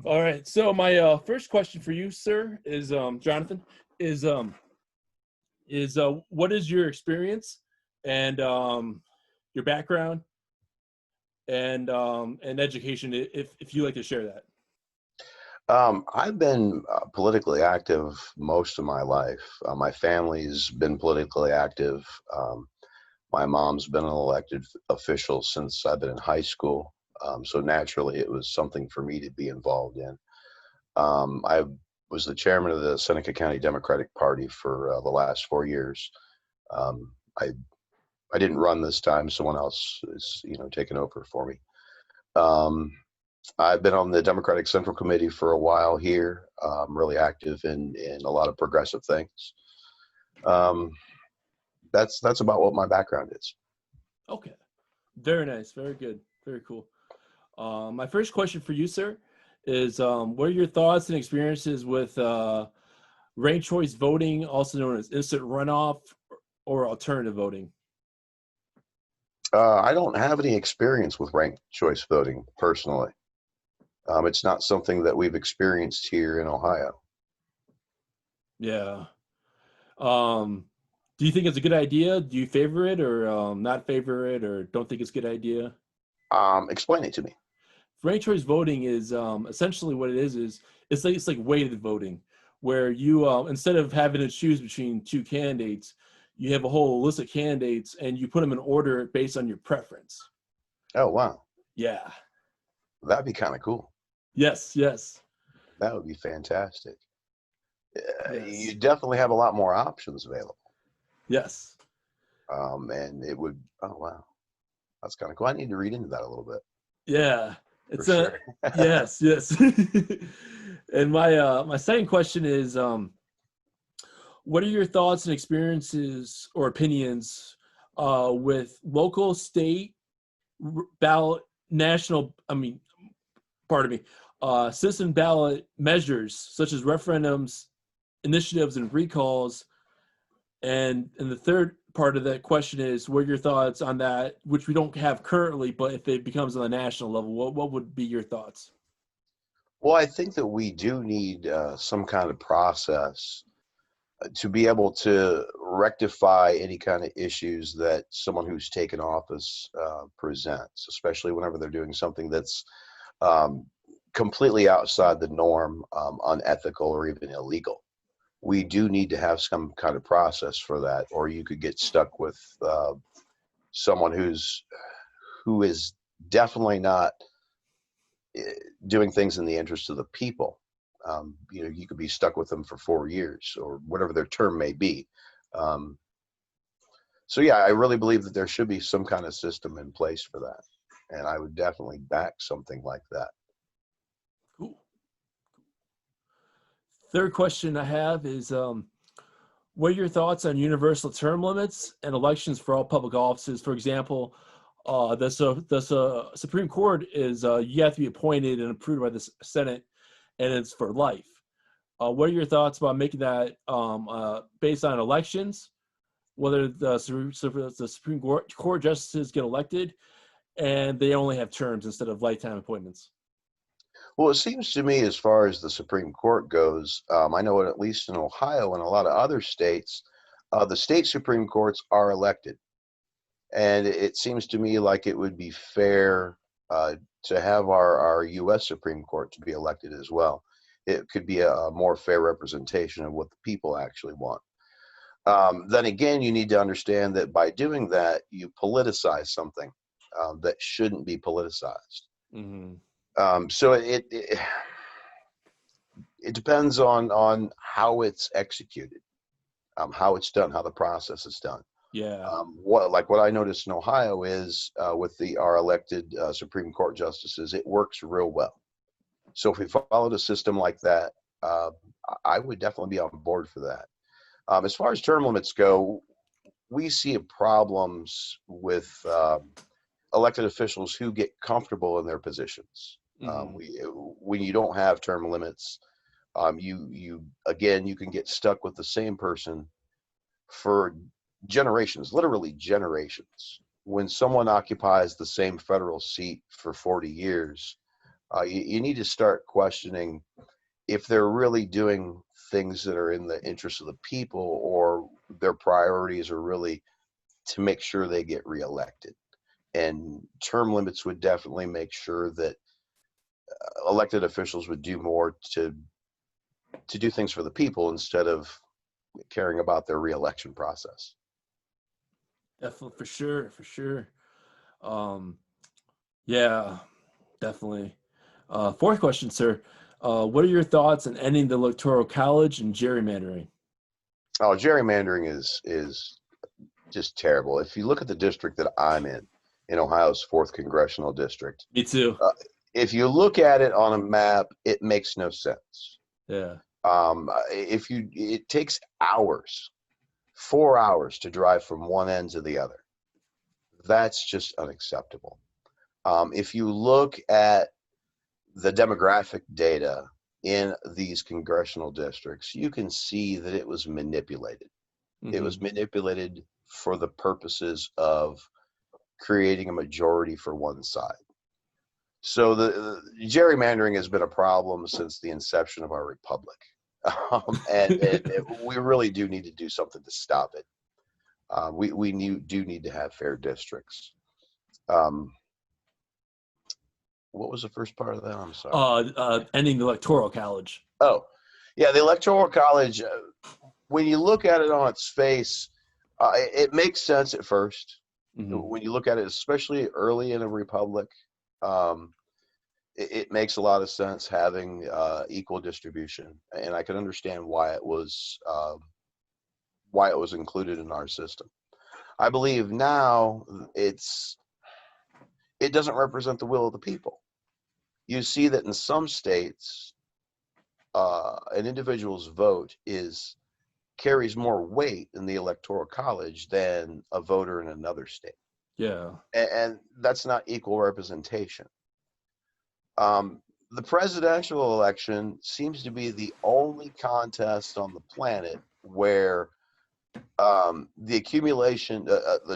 All right. So my first question for you, sir, is Jonathan, is what is your experience and your background and education, if you like to share that. I've been politically active most of my life. My family's been politically active. My mom's been an elected official since I've been in high school. So naturally, it was something for me to be involved in. I was the chairman of the Seneca County Democratic Party for the last 4 years. Um, I I didn't run this time; someone else is, taking over for me. Um, I've been on the Democratic Central Committee for a while here. Really active in a lot of progressive things. Um, that's about what my background is. Okay. Very nice. Very good. Very cool. My first question for you, sir, is what are your thoughts and experiences with ranked choice voting, also known as instant runoff or alternative voting? I don't have any experience with ranked choice voting personally. It's not something that we've experienced here in Ohio. Yeah. Um, do you think it's a good idea? Do you favor it or not favor it or don't think it's a good idea? Explain it to me. Ranked choice voting is essentially what it is it's like weighted voting, where you instead of having to choose between two candidates, you have a whole list of candidates and you put them in order based on your preference. Oh, wow. Yeah. That'd be kind of cool. Yes. Yes. That would be fantastic. You Yes. definitely have a lot more options available. Yes. And it would, oh, wow. That's kind of cool. I need to read into that a little bit Yeah. for It's a sure. yes. Yes. And my second question is what are your thoughts and experiences or opinions with local, state, ballot, national? I mean, pardon me, citizen ballot measures such as referendums, initiatives, and recalls. And the third part of that question is, what are your thoughts on that, which we don't have currently, but if it becomes on the national level, what would be your thoughts? Well, I think that we do need some kind of process to be able to rectify any kind of issues that someone who's taken office presents, especially whenever they're doing something that's um, completely outside the norm, unethical, or even illegal. We do need to have some kind of process for that, or you could get stuck with someone who is definitely not eh, doing things in the interest of the people. You could be stuck with them for 4 years or whatever their term may be. Um, so yeah, I really believe that there should be some kind of system in place for that, and I would definitely back something like that. Cool. Third question I have is, what are your thoughts on universal term limits and elections for all public offices? For example, the Supreme Court is you have to be appointed and approved by the Senate, and it's for life. What are your thoughts about making that based on elections, whether the Supreme Court justices get elected and they only have terms instead of lifetime appointments? Well, it seems to me, as far as the Supreme Court goes, I know at least in Ohio and a lot of other states, the state Supreme Courts are elected. And it seems to me like it would be fair to have our U.S. Supreme Court to be elected as well. It could be a more fair representation of what the people actually want. Then again, you need to understand that by doing that, you politicize something that shouldn't be politicized. Mm-hmm. So it depends on how it's executed, how it's done, how the process is done. Yeah. What I noticed in Ohio is with our elected Supreme Court justices, it works real well. So if we followed a system like that, uh, I would definitely be on board for that. As far as term limits go, we see problems with elected officials who get comfortable in their positions. Mm-hmm. When you don't have term limits, you again you can get stuck with the same person for generations, literally generations. When someone occupies the same federal seat for 40 years, You need to start questioning if they're really doing things that are in the interest of the people, or their priorities are really to make sure they get reelected. And term limits would definitely make sure that elected officials would do more to do things for the people instead of caring about their reelection process. Definitely, for sure. Um, yeah, definitely. Fourth question, sir. What are your thoughts on ending the Electoral College and gerrymandering? Oh, gerrymandering is just terrible. If you look at the district that I'm in Ohio's 4th congressional district, Me too. uh, if you look at it on a map, it makes no sense. Yeah. It takes hours, 4 hours to drive from one end to the other. That's just unacceptable. If you look at the demographic data in these congressional districts, you can see that it was manipulated. It was Hmm. manipulated for the purposes of creating a majority for one side. So the gerrymandering has been a problem since the inception of our republic. We really do need to do something to stop it. We do need to have fair districts. Um, what was the first part of that? I'm sorry. Ending the Electoral College. Oh, yeah, the Electoral College. When you look at it on its face, it makes sense at first. Hmm. When you look at it, especially early in a republic, um, it makes a lot of sense having equal distribution, and I can understand why it was included in our system. I believe now it doesn't represent the will of the people. You see that in some states, an individual's vote carries more weight in the Electoral College than a voter in another state, Yeah. and that's not equal representation. The presidential election seems to be the only contest on the planet where the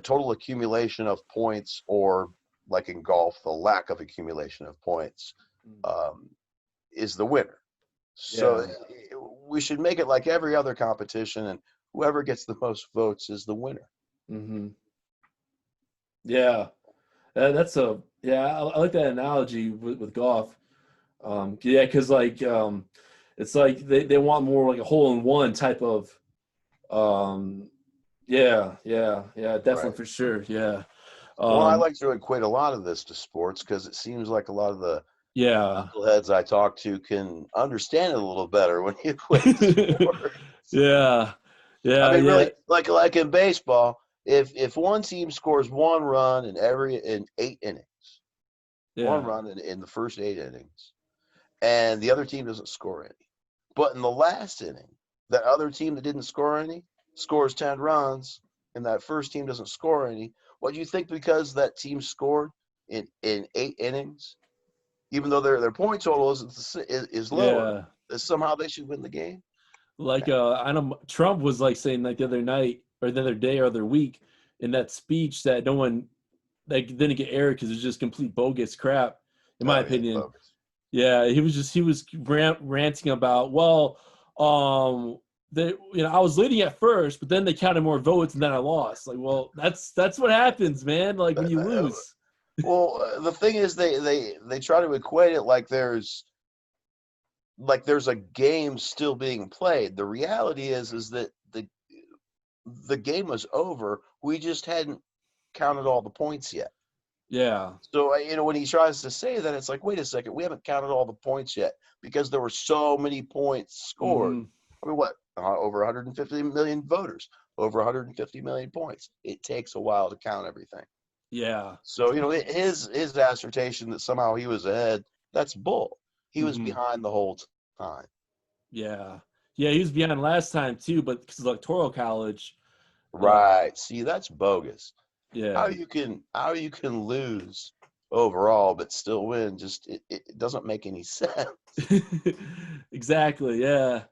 total accumulation of points, or like in golf, the lack of accumulation of points, um, is the winner. So Yeah. we should make it like every other competition, and whoever gets the most votes is the winner. Hmm. Yeah. I like that analogy with golf. Yeah, because it's like they want more like a hole in one type of. Um, yeah, definitely Right. for sure. Yeah. Well, I Um, like to equate a lot of this to sports because it seems like a lot of the yeah. knuckleheads I talk to can understand it a little better when you equate it to sport. Yeah. I Yeah, mean, yeah, really, like in baseball, if one team scores one run in 8 innings, one yeah, run in the first 8 innings, and the other team doesn't score any, but in the last inning, that other team that didn't score any scores 10 runs, and that first team doesn't score any. What do you think? Because that team scored in 8 innings, even though their point total is lower, yeah. that somehow they should win the game. Like I know Trump was like saying like the other night or the other day or the other week in that speech that no one like didn't get aired because it's just complete bogus crap, in my Oh yeah, opinion. bogus. Yeah, he was ranting about, well, they, I was leading at first, but then they counted more votes and then I lost. Like, well, that's what happens, man. Like when you lose. Well, the thing is, they try to equate it like there's a game still being played. The reality is that the game was over. We just hadn't counted all the points yet. Yeah. So when he tries to say that, it's like, wait a second, we haven't counted all the points yet because there were so many points scored. Hmm. I mean, what? Over 150 million voters, over 150 million points. It takes a while to count everything. Yeah. So his assertion that somehow he was ahead, that's bull. He was Hmm. behind the whole time. Yeah. Yeah, he was behind last time too, but because Electoral College, uh, Right. See, that's bogus. How yeah. you can lose overall but still win? Just it doesn't make any sense. Exactly. Yeah.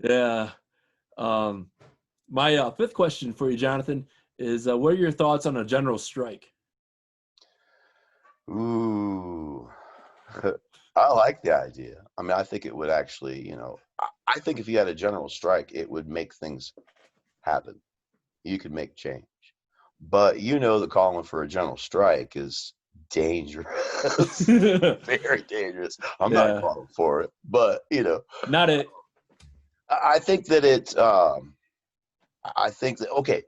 Yeah. Um, my fifth question for you, Jonathan, is what are your thoughts on a general strike? Ooh. I like the idea. I mean, I think it would actually, I think if you had a general strike, it would make things happen. You could make change. But the calling for a general strike is dangerous, very dangerous. I'm not Yeah, calling for it, but not it. I think that I think that okay,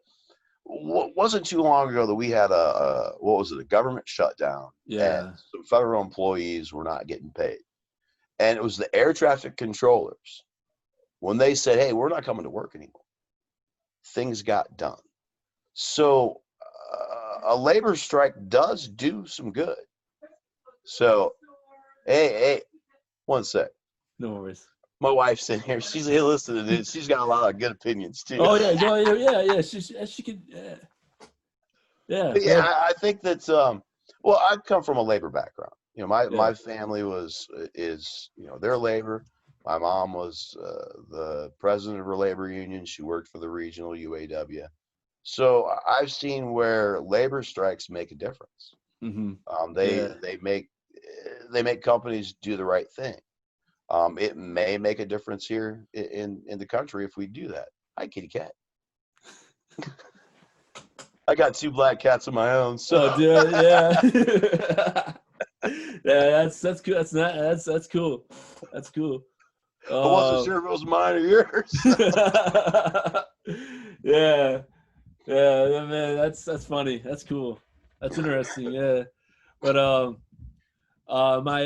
wasn't too long ago that we had a what was it, a government shutdown, and Yeah. some federal employees were not getting paid, and it was the air traffic controllers when they said, "Hey, we're not coming to work anymore." Things got done. So a labor strike does do some good. So, hey, one sec. No worries. My wife's in here. She's here listening, and she's got a lot of good opinions too. Oh yeah, no, yeah. She could. Yeah. But Go yeah, ahead. I think that's well, I come from a labor background. My Yeah. family is their labor. My mom was the president of her labor union. She worked for the regional UAW. So I've seen where labor strikes make a difference. Mm-hmm. They Yeah. they make companies do the right thing. It may make a difference here in the country if we do that. Hi, kitty cat. I got two black cats of my own, so Oh, dude, yeah. Yeah, that's good. That's cool. That's cool. I wasn't Um, sure if it was mine or yours. yeah, yeah, man. That's funny. That's cool. That's interesting. Yeah, but my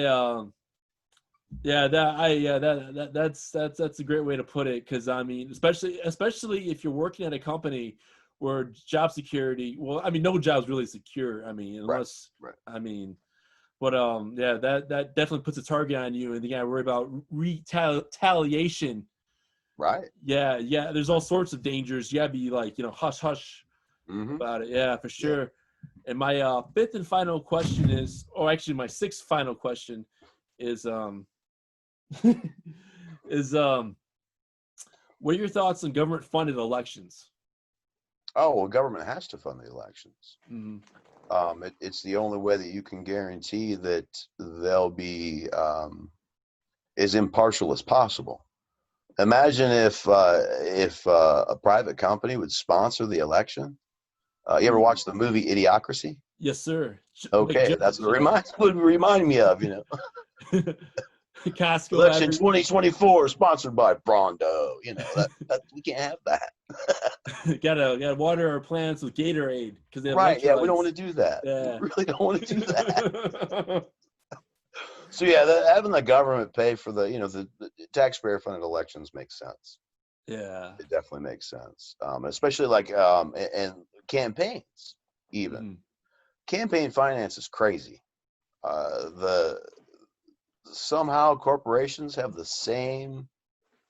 yeah, that's a great way to put it. Because I mean, especially if you're working at a company where job security. Well, I mean, no job's really secure. I mean, Right, unless right, I mean, but yeah, that definitely puts a target on you, and you gotta worry about retaliation. right. Yeah, yeah. There's all sorts of dangers. You gotta be like, hush, hush Mm-hmm. about it. Yeah, for Yeah. sure. And my fifth and final question is, or actually my sixth final question is, is what are your thoughts on government funded elections? Oh, well, government has to fund the elections. Mm-hmm. It's the only way that you can guarantee that they'll be as impartial as possible. Imagine if a private company would sponsor the election. You ever watch the movie Idiocracy? Yes, sir. Like Okay, that's judge, what it would remind me of. yeah. Costco Election every 2024 sponsored by Brondo. That we can't have that. gotta water our plants with Gatorade because they have Right? Yeah, we don't want electrolytes. to do that. We Yeah. really don't want to do that. So yeah, having the government pay for the taxpayer funded elections makes sense. Yeah. It definitely makes sense, especially like and campaigns. Even Mhm. campaign finance is crazy. The Somehow corporations have the same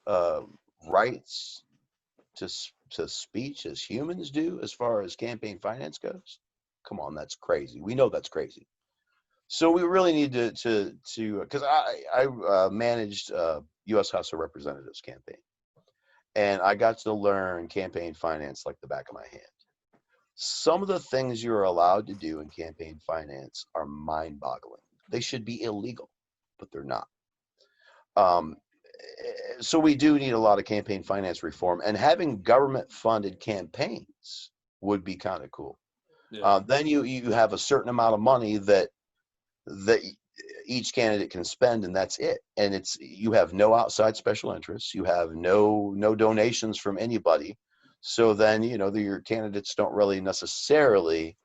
uh, rights to speech as humans do as far as campaign finance goes. Come on, that's crazy. We know that's crazy. So we really need to because I managed U.S. House of Representatives campaign, and I got to learn campaign finance like the back of my hand. Some of the things you're allowed to do in campaign finance are mind-boggling. They should be illegal, but they're not. Um, so we do need a lot of campaign finance reform, and having government-funded campaigns would be kind of cool. Yeah. Then you have a certain amount of money that each candidate can spend, and that's it. And you have no outside special interests. You have no donations from anybody. So then your candidates don't really necessarily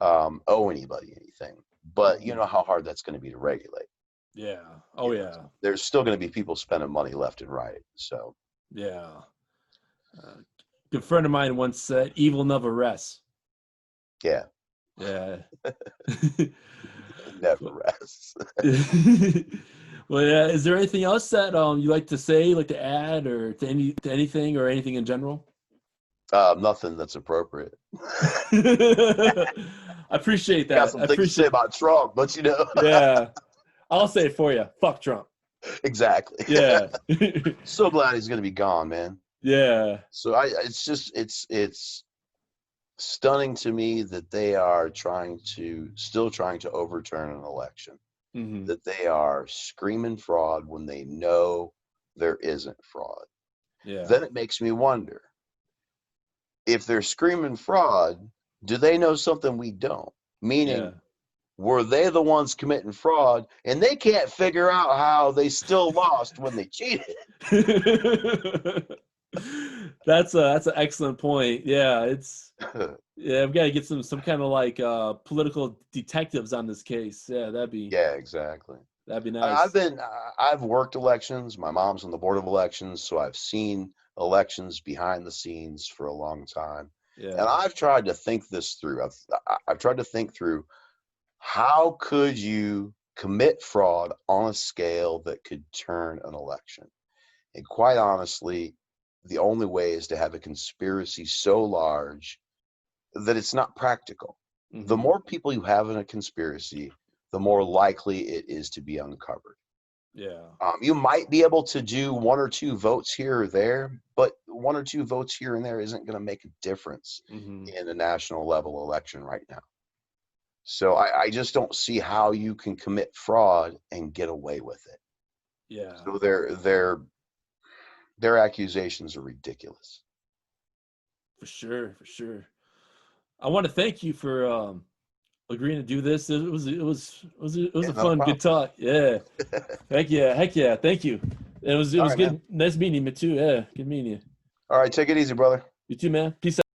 owe anybody anything. But you Mhm. know how hard that's going to be to regulate. Yeah. Oh yeah. There's still going to be people spending money left and right. So Yeah. Uh, good friend of mine once said, "Evil never rests." yeah, Yeah. it never rests. Well, yeah. Is there anything else that you like to say, like to add, or to anything, or anything in general? Nothing that's appropriate. I appreciate Got that. some I things to say appreciate. about Trump, but Yeah, I'll say it for you. Fuck Trump. exactly. Yeah, So glad he's going to be gone, man. yeah, So it's stunning to me that they are still trying to overturn an election. Mm-hmm. that they are screaming fraud when they know there isn't fraud. Yeah. Then it makes me wonder, if they're screaming fraud, do they know something we don't? Yeah. Meaning, were they the ones committing fraud and they can't figure out how they still lost when they cheated? That's an excellent point. Yeah, we've got to get some kind of like political detectives on this case. Yeah, Yeah, exactly. that'd be I've nice. been I've worked elections. My mom's on the board of elections, so I've seen elections behind the scenes for a long time. And Yeah. I've tried to think this through. I've tried to think through, how could you commit fraud on a scale that could turn an election? And quite honestly, the only way is to have a conspiracy so large that it's not practical. The Mm-hmm. more people you have in a conspiracy, the more likely it is to be uncovered. Yeah. You might be able to do one or two votes here or there, but one or two votes here and there isn't going to make a difference Mm-hmm. in a national level election right now. So I just don't see how you can commit fraud and get away with it. Yeah. So their accusations are ridiculous. For sure. For sure. I want to thank you for agreeing to do this. It was Yeah, a not a fun, good problem. talk. Yeah. Heck yeah. Thank you. It All was right, man. good. Nice meeting you too. Yeah. Good meeting you. All right, take it easy, brother. You too, man. Peace out.